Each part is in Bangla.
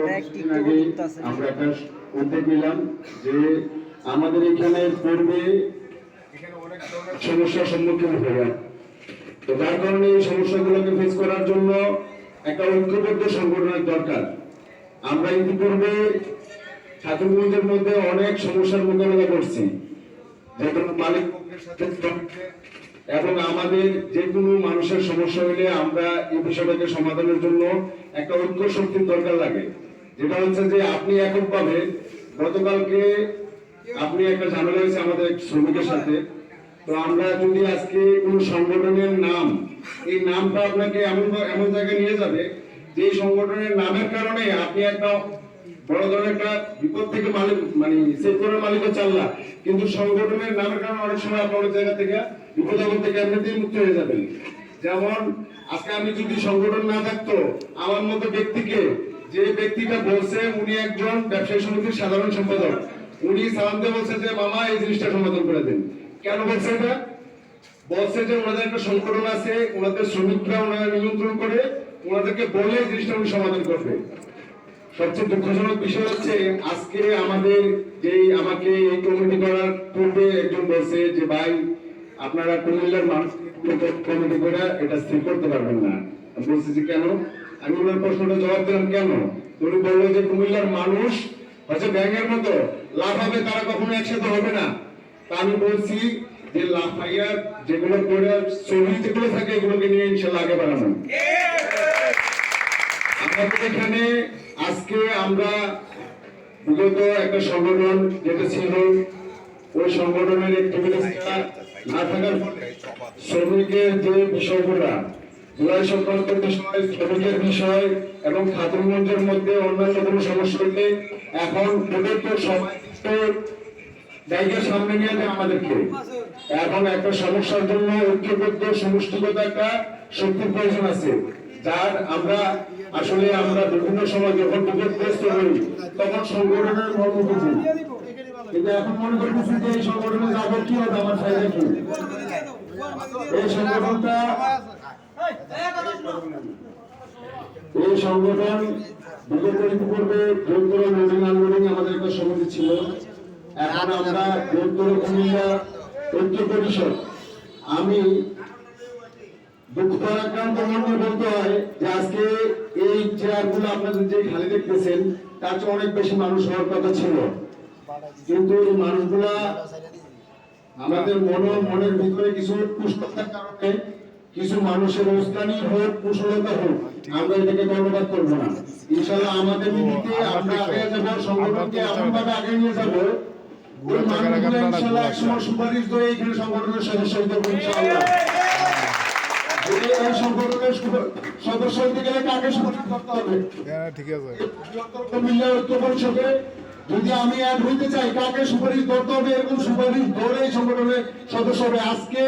কিছুদিন আগে আমরা একটা উদ্যোগ নিলাম যে আমাদের এখানে পূর্বে অনেক সমস্যার সম্মুখীন হয়ে, তো যার কারণে এই সমস্যাগুলোকে ফেস করার জন্য একটা ঐক্যবদ্ধ সংগঠনের দরকার। আমরা ইতিপূর্বে ঠাকুরগঞ্জের মধ্যে অনেক সমস্যার মোকাবেলা করছি, যেমন মালিক পক্ষের সাথে এবং আমাদের যে কোনো মানুষের সমস্যা হলে আমরা এই বিষয়টাকে সমাধানের জন্য একটা ঐক্য শক্তির দরকার লাগে। যেটা হচ্ছে যে আপনি এককভাবে গতকালকে আপনি একটা ঝামেলা হয়েছে আমাদের শ্রমিকের সাথে, তো আমরা যদি আজকে কোন সংগঠনের নাম, এই নামটা আপনাকে এমন জায়গায় নিয়ে যাবে যে সংগঠনের নামের কারণে আপনি একটা বড় ধরনের একটা বিপদ থেকে মানে সেভ করার মালিকও চাল্লা, কিন্তু সংগঠনের নামের কারণে অনেক সময় আপনি অনেক জায়গা থেকে বিপদ আপদ থেকে এমনিতেই মুক্ত হয়ে যাবেন। যেমন আজকে আমি যদি সংগঠন না থাকতো, আমার মতো ব্যক্তিকে, যে ব্যক্তিটা বলছে উনি একজন ব্যবসায়ী সমিতির সাধারণ সম্পাদক, উনি সালামতে বলছে যে মামা এই জিনিসটা সমাধান করে দেন। কেন বলছে এটা? বলছে যে ওনাদের একটা সংগঠন আছে, ওনাদের শ্রমিকরা ওনারা নিয়ন্ত্রণ করে, ওনাদেরকে বলে জিনিসটা উনি সমাধান করবে। সবচেয়ে দুঃখজনক বিষয় হচ্ছে আজকে আমাদের আমাকে এই কমিটি করার পূর্বে একজন বলছে যে ভাই আপনারা কুমিল্লার মানুষ কমিটি করে এটা স্থির করতে পারবেন না। বলছি যে কেন? আমি ওনার প্রশ্নটা জবাব দিলাম কেন, উনি বললো যে কুমিল্লার মানুষ হচ্ছে ব্যাঙের মতো লাফাবে, তারা কখনো একসাথে হবে না। তা আমি বলছি যে লাফাইয়ার যেগুলো করে ছবি যেগুলো থাকে এগুলোকে নিয়ে ইনশাল্লাহ আগে বাড়ানো। আমাদের এখানে আজকে আমরা বিগত একটা সংগঠন যেটা ছিল, ওই সংগঠনের অ্যাক্টিভিটিসটা না থাকার ফলে শ্রমিকের যে বিষয়গুলা, জুলাই সংক্রান্ত বিষয়, শ্রমিকের বিষয় এবং খাতুনগঞ্জের মধ্যে অন্যান্য কোনো সমস্যা হলে এখন ওদের তো সবাই জায়গার সামনে নিয়ে যায় আমাদেরকে। এখন একটা সমস্যার জন্য ঐক্যবদ্ধ সমষ্টিগত একটা শক্তির প্রয়োজন আছে, যার আমরা আসলে আমরা বিভিন্ন সময় যখন বিপদগ্রস্ত হই তখন সংগঠনের মর্ম বুঝি, কিন্তু এখন মনে করতেছি যে এই সংগঠনে যাবো কি হবে, আমার ফায়দা কি? এই সংগঠন বিগত পূর্বে বৃহত্তর লোডিং আনলোডিং আমাদের একটা সমিতি ছিল। এখন আমরা বৃহত্তর কুমিল্লা ঐক্য পরিষদ, আমি দুঃখাক্রান্ত মনে বলতে হয় যে আজকে এই চেয়ারগুলো আপনাদের যে খালি দেখতেছেন তার চেয়ে অনেক বেশি মানুষ হওয়ার কথা ছিল, কিন্তু এই মানুষগুলা আমাদের মনের ভিতরে কিছু কুষ্ঠতার কারণে, কিছু মানুষের উস্কানি হোক, কুশলতা হোক, আমরা এটাকে ধন্যবাদ করবো না। ইনশাআল্লাহ আমাদের নীতিতে আমরা আগে যাবো, সংগঠনকে এমন ভাবে আগে নিয়ে যাবো ওই মানুষগুলো ইনশাআল্লাহ একসময় সুপারিশ করে এখানে সংগঠনের সদস্য হতে হবে ইনশাআল্লাহ। এই সংগঠনের সদস্য হতে গেলে কাকে সুপারিশ করতে হবে? ঠিক আছে, কুমিল্লা ঐক্য পরিষদে যদি আমি অ্যাড হইতে চাই কাকে সুপারিশ করতে হবে, এরকম সুপারিশ ধরে সংগঠনের সদস্য হবে। আজকে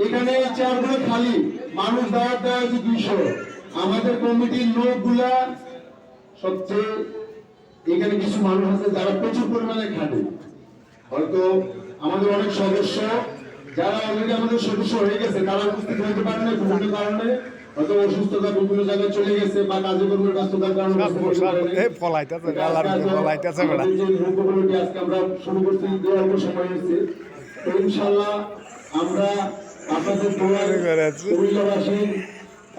এখানে এই চেয়ারগুলো খালি, মানুষ দাওয়াত দেওয়া হয়েছে 200। আমাদের কমিটির লোকগুলা সবচেয়ে এখানে কিছু মানুষ আছে যারা প্রচুর পরিমাণে খাটে। হয়তো আমাদের অনেক সদস্য যারা অলরেডি আমাদের সদস্য হয়ে গেছে তারা উপস্থিত হতে পারে না, বিভিন্ন কারণে হয়তো অসুস্থতা, বিভিন্ন জায়গায় চলে গেছে বা কাজে কর্মের ব্যস্ততার কারণে আজকে আমরা শুরু করছি, অল্প সময় হয়েছে। তো ইনশাআল্লাহ আমরা আপনাদের কুমিল্লাবাসী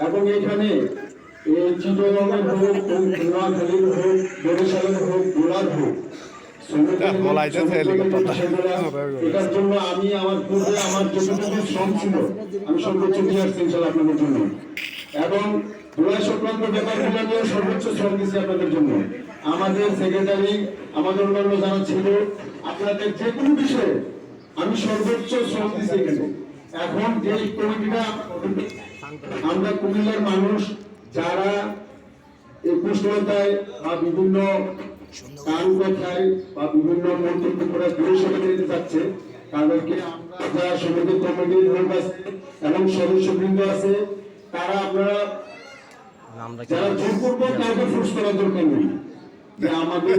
এবং এখানে চিটগাঁওয়ের হোক, নোয়াখালীর হোক, বরিশালের হোক, গোলার হোক, এটার জন্য আমি আমার পূর্বে আমার যতটুকু শ্রম ছিল আমি সর্বোচ্চ দিয়ে আসছি ইনশাআল্লাহ আপনাদের জন্য, এবং জুলাই সংক্রান্ত ব্যাপারগুলো নিয়ে সর্বোচ্চ শ্রম দিচ্ছি আপনাদের জন্য। আমাদের সেক্রেটারি, আমাদের অন্যান্য যারা ছিল, আপনাদের যে কোনো বিষয়ে আমি সর্বোচ্চ শ্রম দিচ্ছি এখানে। এখন যে কমিটিটা আমরা কুমিল্লার মানুষ যারা এই কুশলতায় বা বিভিন্ন কান কথায় বা বিভিন্ন মন্তব্য করে দূরে সরে যেতে চাচ্ছে, তাদেরকে আমরা যারা সমিতি কমিটির লোক আছে এবং সদস্যবৃন্দ আছে, তারা আপনারা যারা জোর করবো কাউকে ফোর্স করার দরকার নেই, যে আমাদের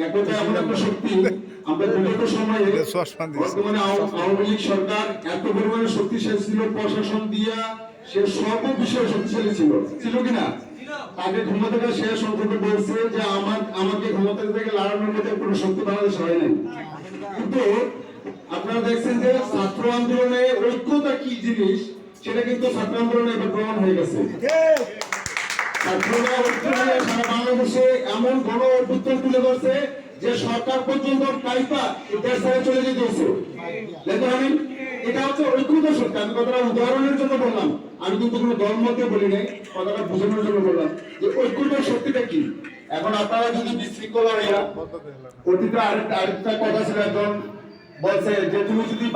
একতা এমন একটা শক্তি। আমরা বিগত সময়ে বর্তমানে আওয়ামী লীগ সরকার এত পরিমাণে শক্তিশালী ছিল, প্রশাসন দিয়া সে সর্ব বিষয়ে শক্তিশালী ছিল কিনা? তাকে ক্ষমতা থেকে শেষ অন্তত বলছে যে আমাকে ক্ষমতা থেকে লড়ানোর মধ্যে কোনো শক্তি বাংলাদেশ হয় নাই। কিন্তু আপনারা দেখছেন যে ছাত্র আন্দোলনে ঐক্যতা কি জিনিস সেটা কিন্তু ছাত্র আন্দোলনে এবার প্রমাণ হয়ে গেছে। ছাত্ররা ঐক্য নিয়ে সারা বাংলাদেশে এমন গণ অভ্যুত্থান তুলে ধরছে যে সরকার পর্যন্ত কাইপা দেশ ছেড়ে চলে যেতে হচ্ছে। দেখুন আমি এটা হচ্ছে ঐক্যতা শক্তি। আমি কথাটা উদাহরণের জন্য বললাম, আমি কিন্তু কোনো দলমতে বলি নাই, কথাটা বোঝানোর জন্য বললাম যে ঐক্যতার শক্তিটা কি। এখন আপনারা যদি বিশৃঙ্খলা হইয়া অতীতে আরেকটা কথা ছিল, একজন বলছে যে তুমি যদি